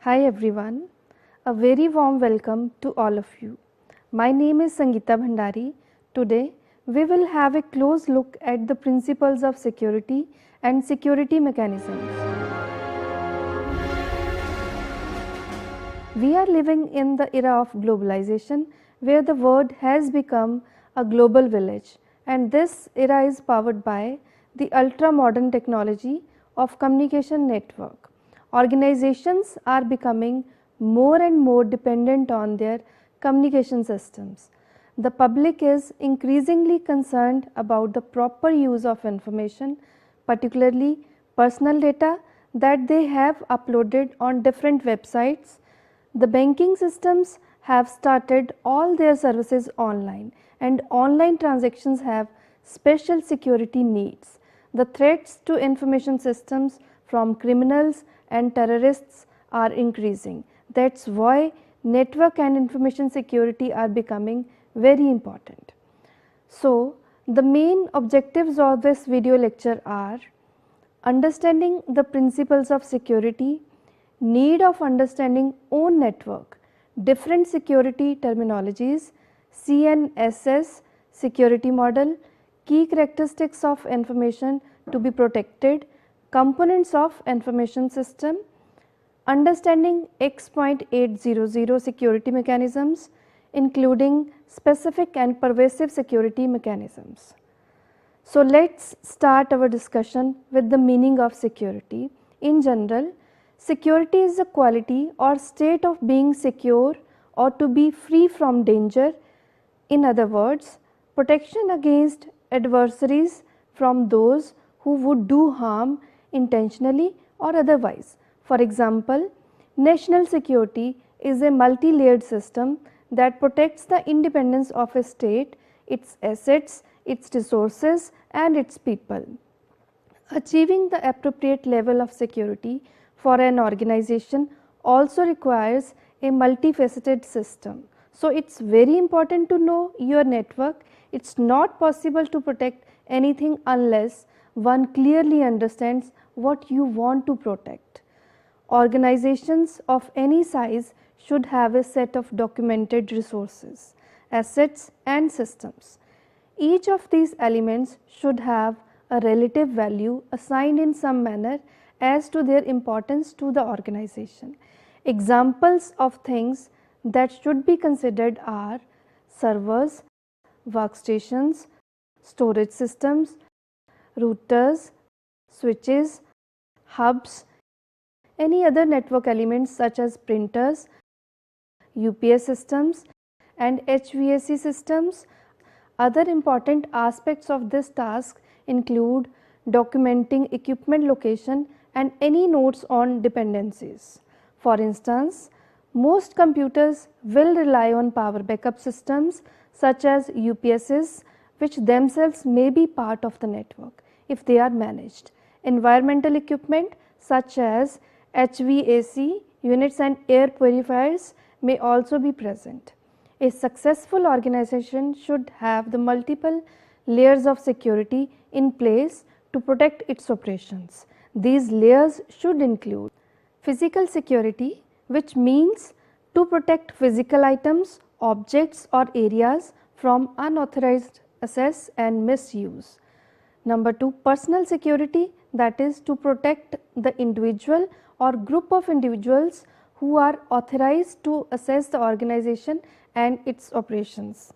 Hi everyone, a very warm welcome to all of you. My name is Sangeeta Bhandari. Today we will have a close look at the principles of security and security mechanisms. We are living in the era of globalization where the world has become a global village, and this era is powered by the ultra modern technology of communication network. Organizations are becoming more and more dependent on their communication systems. The public is increasingly concerned about the proper use of information, particularly personal data that they have uploaded on different websites. The banking systems have started all their services online, and online transactions have special security needs. The threats to information systems from criminals and terrorists are increasing. That's why network and information security are becoming very important. So, the main objectives of this video lecture are understanding the principles of security, need of understanding own network, different security terminologies, CNSS security model, key characteristics of information to be protected, components of information system, understanding X.800 security mechanisms, including specific and pervasive security mechanisms. So, let us start our discussion with the meaning of security. In general, security is the quality or state of being secure or to be free from danger. In other words, protection against adversaries from those who would do harm intentionally or otherwise. For example, national security is a multi-layered system that protects the independence of a state, its assets, its resources and its people. Achieving the appropriate level of security for an organization also requires a multifaceted system. So, it is very important to know your network. It is not possible to protect anything unless one clearly understands what you want to protect. Organizations of any size should have a set of documented resources, assets and systems. Each of these elements should have a relative value assigned in some manner as to their importance to the organization. Examples of things that should be considered are servers, workstations, storage systems, routers, switches, hubs, any other network elements such as printers, UPS systems and HVAC systems. Other important aspects of this task include documenting equipment location and any notes on dependencies. For instance, most computers will rely on power backup systems such as UPSs, which themselves may be part of the network if they are managed. Environmental equipment such as HVAC units and air purifiers may also be present. A successful organization should have the multiple layers of security in place to protect its operations. These layers should include physical security, which means to protect physical items, objects or areas from unauthorized access and misuse. Number 2, personal security, that is to protect the individual or group of individuals who are authorized to access the organization and its operations.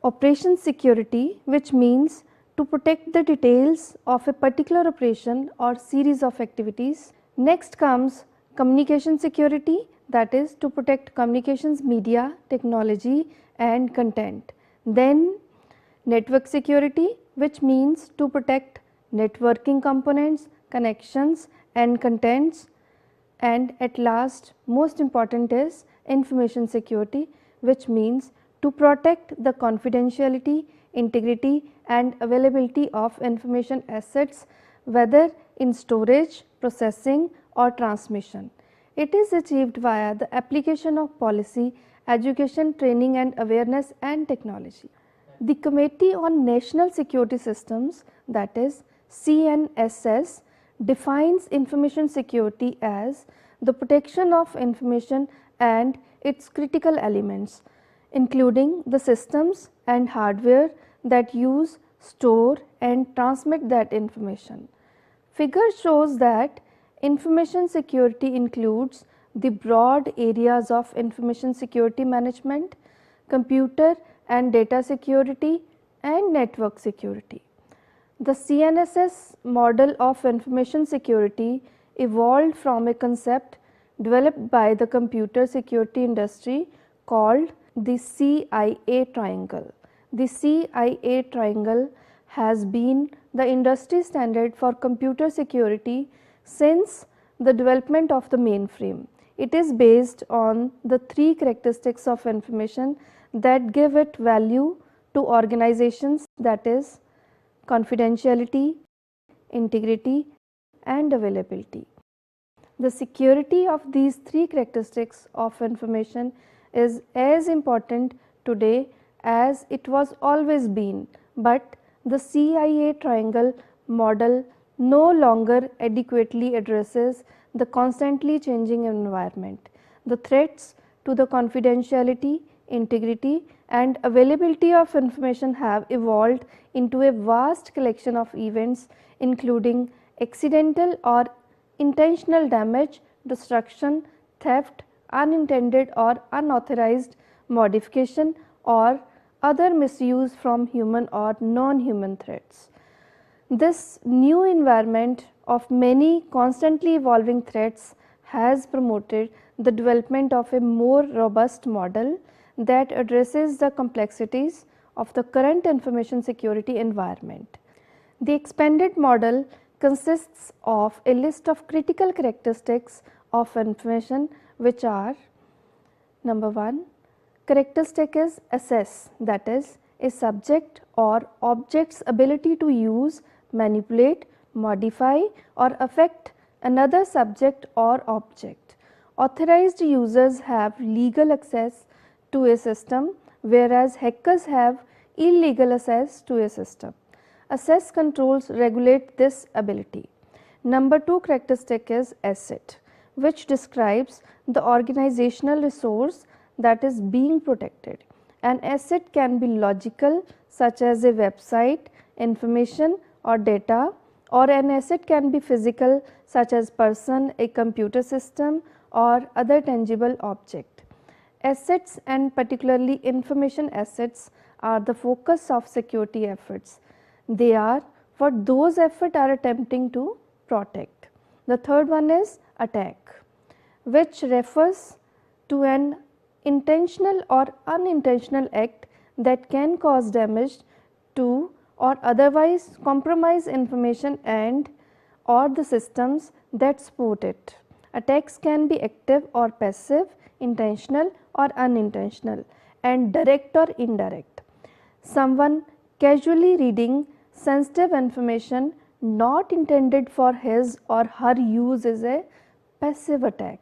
Operations security, which means to protect the details of a particular operation or series of activities. Next comes communication security, that is to protect communications media, technology and content. Then network security, which means to protect networking components, connections and contents. And at last, most important is information security, which means to protect the confidentiality, integrity and availability of information assets, whether in storage, processing or transmission. It is achieved via the application of policy, education, training and awareness and technology. The Committee on National Security Systems, that is CNSS, defines information security as the protection of information and its critical elements, including the systems and hardware that use, store and transmit that information. Figure shows that information security includes the broad areas of information security management, computer and data security and network security. The CNSS model of information security evolved from a concept developed by the computer security industry called the CIA triangle. The CIA triangle has been the industry standard for computer security since the development of the mainframe. It is based on the three characteristics of information that give it value to organizations, that is confidentiality, integrity and availability. The security of these three characteristics of information is as important today as it was always been, but the CIA triangle model no longer adequately addresses the constantly changing environment. The threats to the confidentiality, integrity and availability of information have evolved into a vast collection of events, including accidental or intentional damage, destruction, theft, unintended or unauthorized modification or other misuse from human or non-human threats. This new environment of many constantly evolving threats has promoted the development of a more robust model that addresses the complexities of the current information security environment. The expanded model consists of a list of critical characteristics of information, which are: number 1, characteristic is access, that is a subject or object's ability to use, manipulate, modify or affect another subject or object. Authorized users have legal access to a system, whereas hackers have illegal access to a system. Access controls regulate this ability. Number 2 characteristic is asset, which describes the organizational resource that is being protected. An asset can be logical, such as a website, information or data, or an asset can be physical, such as person, a computer system or other tangible object. Assets, and particularly information assets, are the focus of security efforts. They are what those efforts are attempting to protect. The third one is attack, which refers to an intentional or unintentional act that can cause damage to or otherwise compromise information and or the systems that support it. Attacks can be active or passive, intentional or unintentional, and direct or indirect. Someone casually reading sensitive information not intended for his or her use is a passive attack.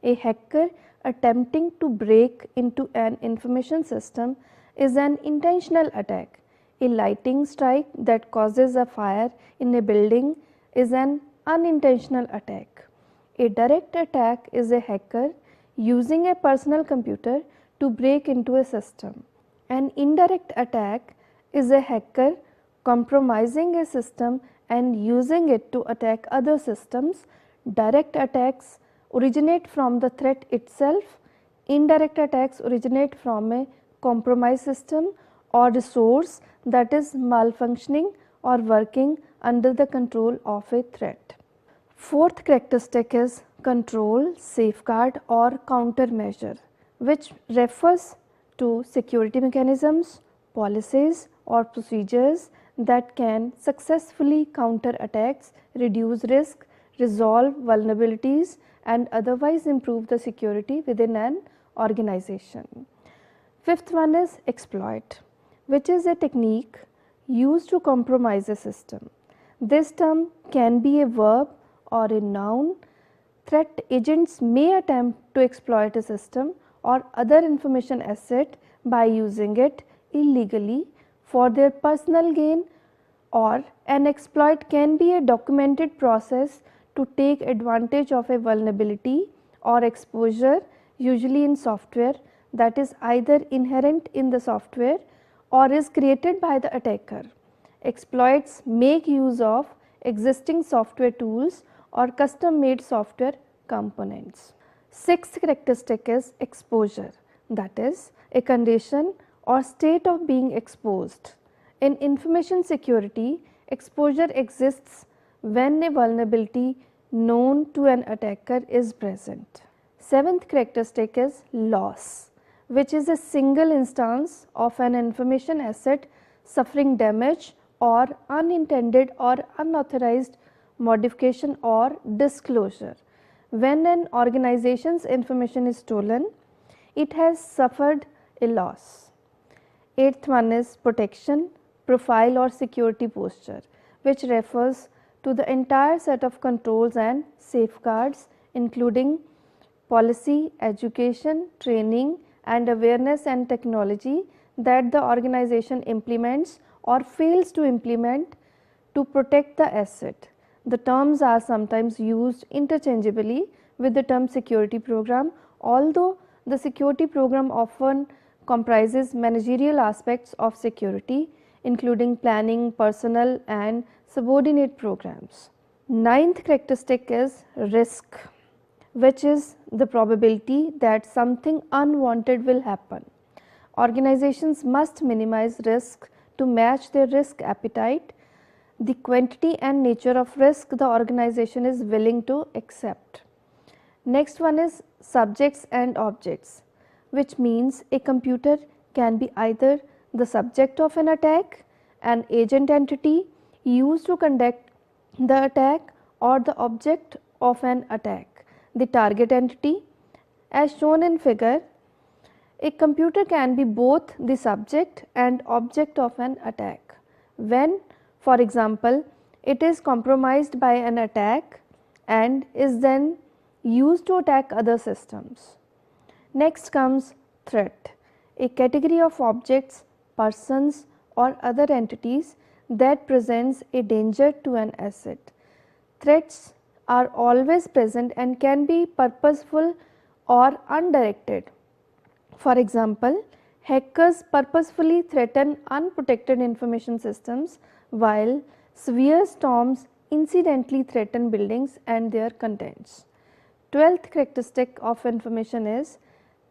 A hacker attempting to break into an information system is an intentional attack. A lightning strike that causes a fire in a building is an unintentional attack. A direct attack is a hacker using a personal computer to break into a system. An indirect attack is a hacker compromising a system and using it to attack other systems. Direct attacks originate from the threat itself. Indirect attacks originate from a compromised system or resource that is malfunctioning or working under the control of a threat. Fourth characteristic is control, safeguard or countermeasure, which refers to security mechanisms, policies or procedures that can successfully counter attacks, reduce risk, resolve vulnerabilities and otherwise improve the security within an organization. Fifth one is exploit, which is a technique used to compromise a system. This term can be a verb or a noun. Threat agents may attempt to exploit a system or other information asset by using it illegally for their personal gain, or an exploit can be a documented process to take advantage of a vulnerability or exposure, usually in software, that is either inherent in the software or is created by the attacker. Exploits make use of existing software tools or custom made software components. Sixth characteristic is exposure, that is a condition or state of being exposed. In information security, exposure exists when a vulnerability known to an attacker is present. Seventh characteristic is loss, which is a single instance of an information asset suffering damage or unintended or unauthorized modification or disclosure. When an organization's information is stolen, it has suffered a loss. Eighth one is protection, profile or security posture, which refers to the entire set of controls and safeguards including policy, education, training and awareness and technology that the organization implements or fails to implement to protect the asset. The terms are sometimes used interchangeably with the term security program, although the security program often comprises managerial aspects of security including planning, personnel and subordinate programs. Ninth characteristic is risk, which is the probability that something unwanted will happen. Organizations must minimize risk to match their risk appetite, the quantity and nature of risk the organization is willing to accept. Next one is subjects and objects, which means a computer can be either the subject of an attack, an agent entity used to conduct the attack, or the object of an attack, the target entity. As shown in figure, a computer can be both the subject and object of an attack when, for example, it is compromised by an attack and is then used to attack other systems. Next comes threat, a category of objects, persons or other entities that presents a danger to an asset. Threats are always present and can be purposeful or undirected. For example, hackers purposefully threaten unprotected information systems while severe storms incidentally threaten buildings and their contents. 12th characteristic of information is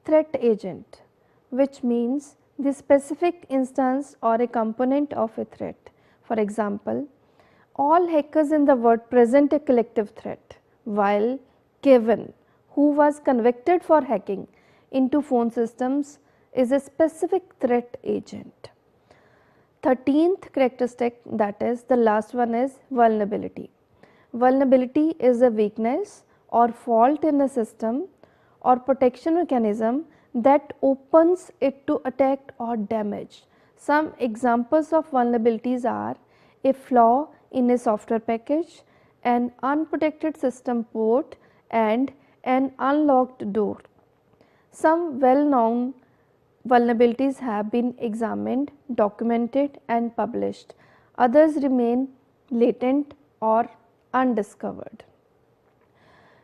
threat agent, which means the specific instance or a component of a threat. For example, all hackers in the world present a collective threat, while Kevin, who was convicted for hacking into phone systems, is a specific threat agent. 13th characteristic, that is the last one, is vulnerability. Vulnerability is a weakness or fault in a system or protection mechanism that opens it to attack or damage. Some examples of vulnerabilities are a flaw in a software package, an unprotected system port and an unlocked door. Some well-known vulnerabilities have been examined, documented and published. Others remain latent or undiscovered.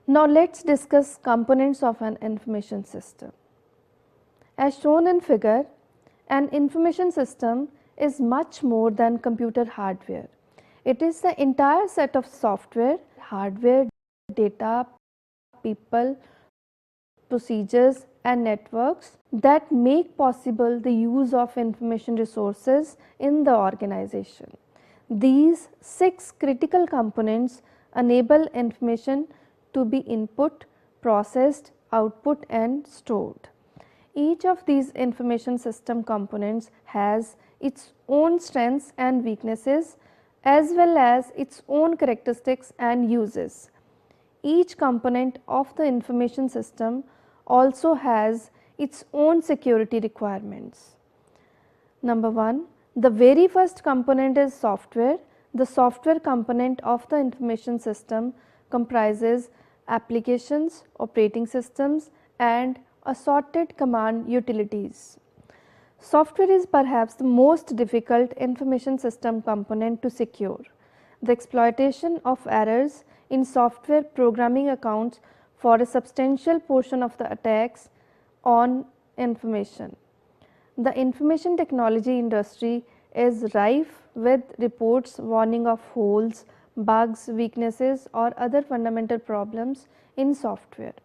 Now let us discuss components of an information system. As shown in figure, an information system is much more than computer hardware. It is the entire set of software, hardware, data, people, procedures and networks that make possible the use of information resources in the organization. These 6 critical components enable information to be input, processed, output and stored. Each of these information system components has its own strengths and weaknesses as well as its own characteristics and uses. Each component of the information system also has its own security requirements. Number 1, the very first component is software. The software component of the information system comprises applications, operating systems and assorted command utilities. Software is perhaps the most difficult information system component to secure. The exploitation of errors in software programming accounts for a substantial portion of the attacks on information. The information technology industry is rife with reports warning of holes, bugs, weaknesses, or other fundamental problems in software.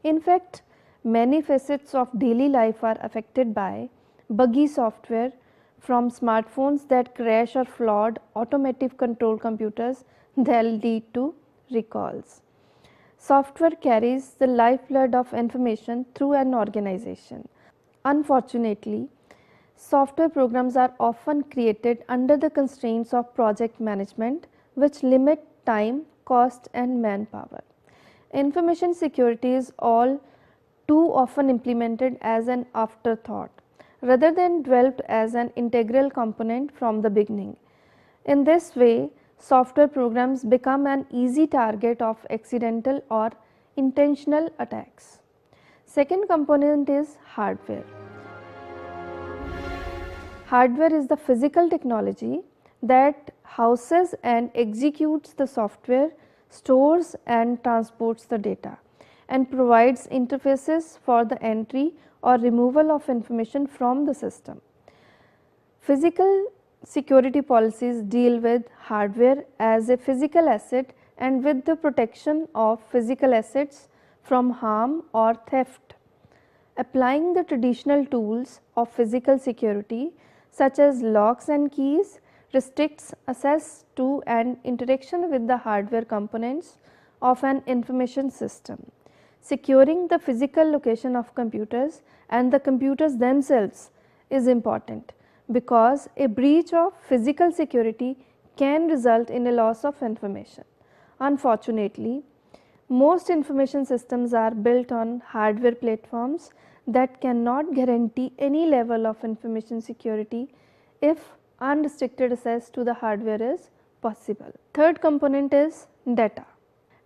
In fact, many facets of daily life are affected by buggy software, from smartphones that crash or flawed automotive control computers that lead to recalls. Software carries the lifeblood of information through an organization. Unfortunately, software programs are often created under the constraints of project management, which limit time, cost, and manpower. Information security is all too often implemented as an afterthought rather than developed as an integral component from the beginning. In this way, software programs become an easy target of accidental or intentional attacks. Second component is hardware. Hardware is the physical technology that houses and executes the software, stores and transports the data, and provides interfaces for the entry or removal of information from the system. Physical security policies deal with hardware as a physical asset and with the protection of physical assets from harm or theft. Applying the traditional tools of physical security such as locks and keys restricts access to and interaction with the hardware components of an information system. Securing the physical location of computers and the computers themselves is important, because a breach of physical security can result in a loss of information. Unfortunately, most information systems are built on hardware platforms that cannot guarantee any level of information security if unrestricted access to the hardware is possible. Third component is data.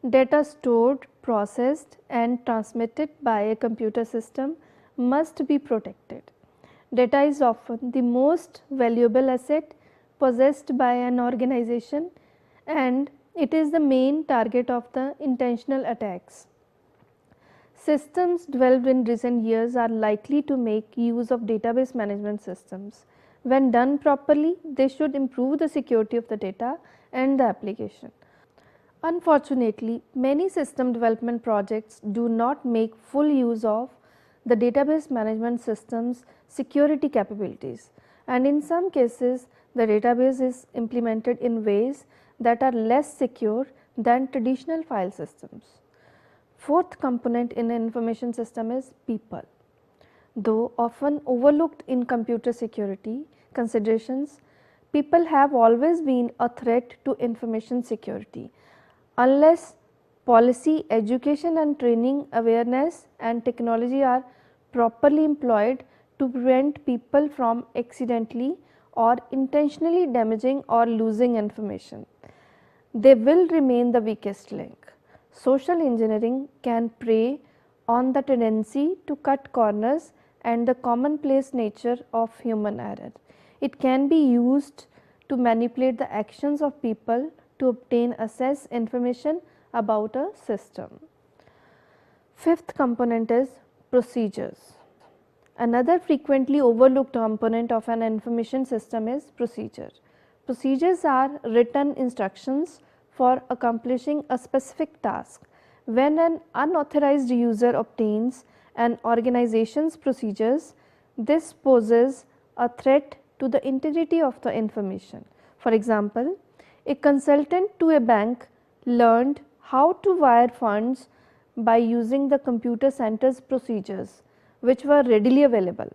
Data stored, processed and transmitted by a computer system must be protected. Data is often the most valuable asset possessed by an organization, and it is the main target of the intentional attacks. Systems developed in recent years are likely to make use of database management systems. When done properly, they should improve the security of the data and the application. Unfortunately, many system development projects do not make full use of the database management system's security capabilities, and in some cases the database is implemented in ways that are less secure than traditional file systems. Fourth component in an information system is people. Though often overlooked in computer security considerations, people have always been a threat to information security. Unless policy, education and training, awareness and technology are properly employed to prevent people from accidentally or intentionally damaging or losing information, they will remain the weakest link. Social engineering can prey on the tendency to cut corners and the commonplace nature of human error. It can be used to manipulate the actions of people to obtain access information about a system. Fifth component is procedures. Another frequently overlooked component of an information system is procedure. Procedures are written instructions for accomplishing a specific task. When an unauthorized user obtains an organization's procedures, this poses a threat to the integrity of the information. For example, a consultant to a bank learned how to wire funds by using the computer center's procedures, which were readily available.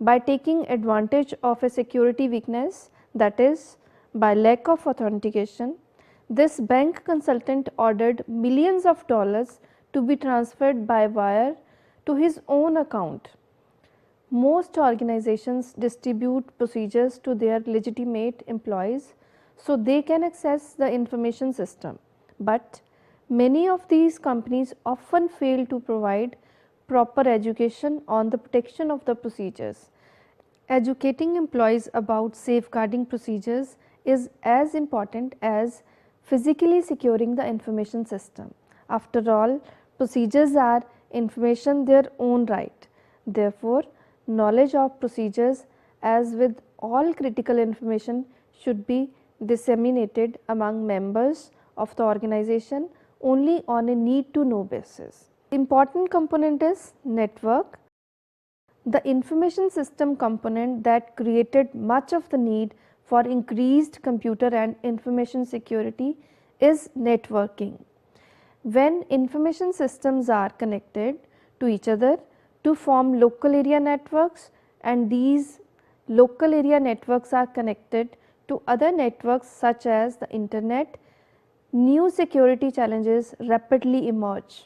By taking advantage of a security weakness, that is, by lack of authentication, this bank consultant ordered millions of dollars to be transferred by wire to his own account. Most organizations distribute procedures to their legitimate employees so they can access the information system, but many of these companies often fail to provide proper education on the protection of the procedures. Educating employees about safeguarding procedures is as important as physically securing the information system. After all, Procedures are information their own right. Therefore, knowledge of procedures, as with all critical information, should be disseminated among members of the organization only on a need to know basis. The important component is network. The information system component that created much of the need for increased computer and information security is networking. When information systems are connected to each other to form local area networks, and these local area networks are connected to other networks such as the internet, new security challenges rapidly emerge.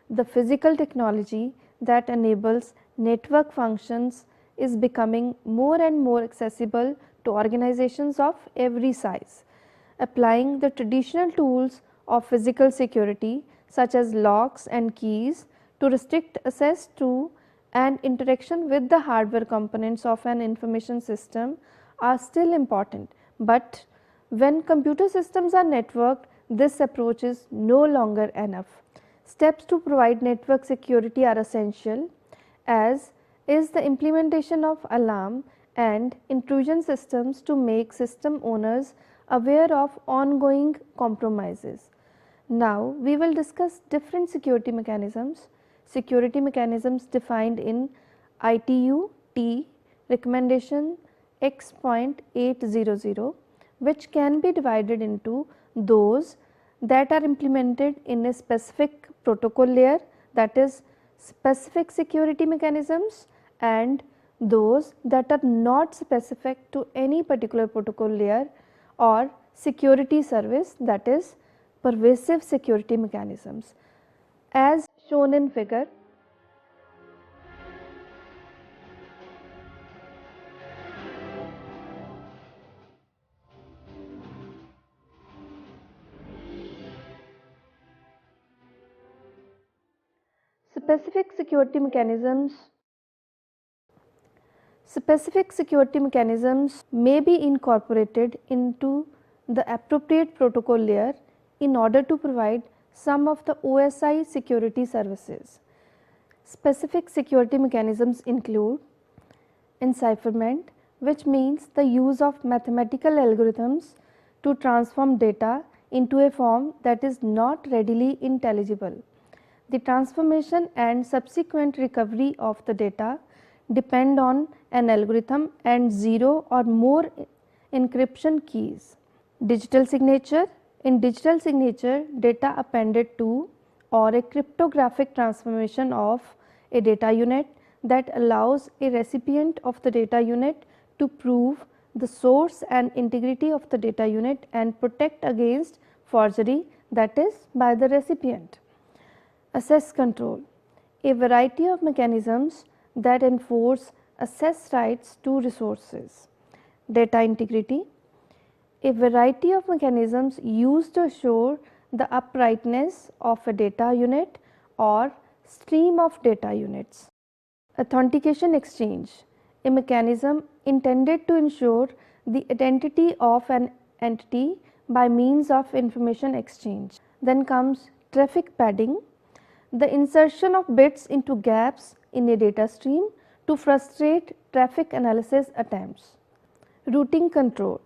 The physical technology that enables network functions is becoming more and more accessible to organizations of every size. Applying the traditional tools of physical security such as locks and keys to restrict access to and interaction with the hardware components of an information system are still important, but when computer systems are networked, this approach is no longer enough. Steps to provide network security are essential, as is the implementation of alarm and intrusion systems to make system owners aware of ongoing compromises. Now, we will discuss different security mechanisms. Security mechanisms defined in ITU T recommendation X.800, which can be divided into those that are implemented in a specific protocol layer, that is specific security mechanisms, and those that are not specific to any particular protocol layer or security service, that is pervasive security mechanisms. As shown in figure, specific security mechanisms may be incorporated into the appropriate protocol layer in order to provide some of the OSI security services. Specific security mechanisms include encipherment, which means the use of mathematical algorithms to transform data into a form that is not readily intelligible. The transformation and subsequent recovery of the data depend on an algorithm and 0 or more encryption keys. Digital signature. In digital signature, data appended to or a cryptographic transformation of a data unit that allows a recipient of the data unit to prove the source and integrity of the data unit and protect against forgery, that is by the recipient. Access control. A variety of mechanisms that enforce access rights to resources. Data integrity. A variety of mechanisms used to assure the uprightness of a data unit or stream of data units. Authentication exchange. A mechanism intended to ensure the identity of an entity by means of information exchange. Then comes traffic padding, the insertion of bits into gaps in a data stream to frustrate traffic analysis attempts. Routing control.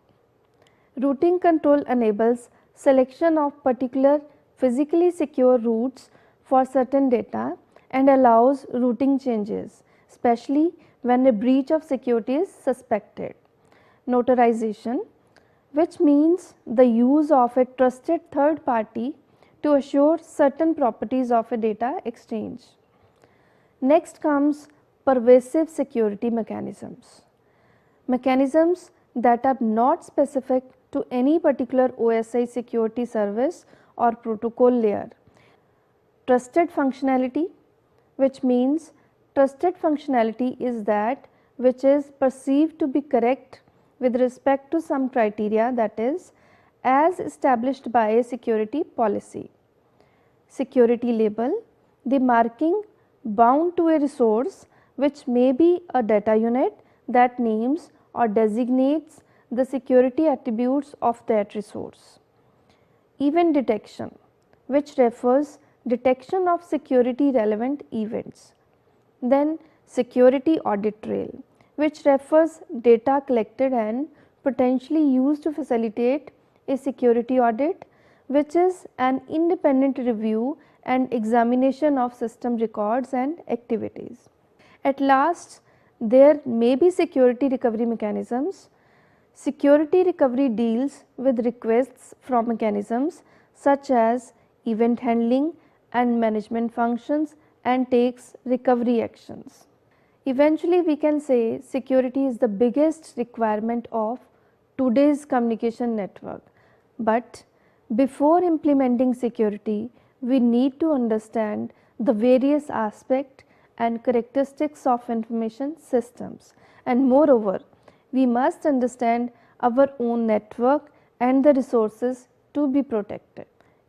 Routing control enables selection of particular physically secure routes for certain data and allows routing changes, especially when a breach of security is suspected. Notarization, which means the use of a trusted third party to assure certain properties of a data exchange. Next comes pervasive security mechanisms. Mechanisms that are not specific to any particular OSI security service or protocol layer. Trusted functionality, which means trusted functionality is that which is perceived to be correct with respect to some criteria, that is as established by a security policy. Security label, the marking bound to a resource which may be a data unit that names or designates the security attributes of that resource. Event detection, which refers detection of security relevant events. Then security audit trail, which refers data collected and potentially used to facilitate a security audit, which is an independent review and examination of system records and activities. At last, there may be security recovery mechanisms. Security recovery deals with requests from mechanisms such as event handling and management functions and takes recovery actions. Eventually, we can say security is the biggest requirement of today's communication network. But before implementing security, we need to understand the various aspects and characteristics of information systems, and moreover, we must understand our own network and the resources to be protected.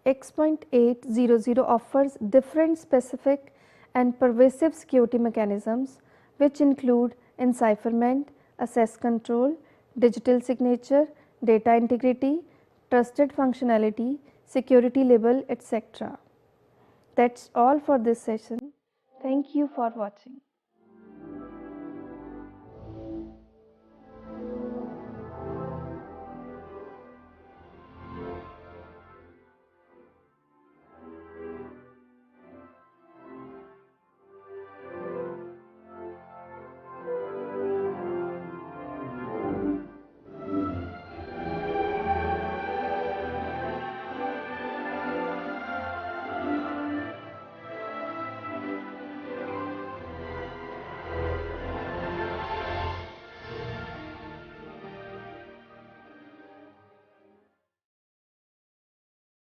X.800 offers different specific and pervasive security mechanisms which include encipherment, access control, digital signature, data integrity, trusted functionality, security label, etc. That's all for this session. Thank you for watching.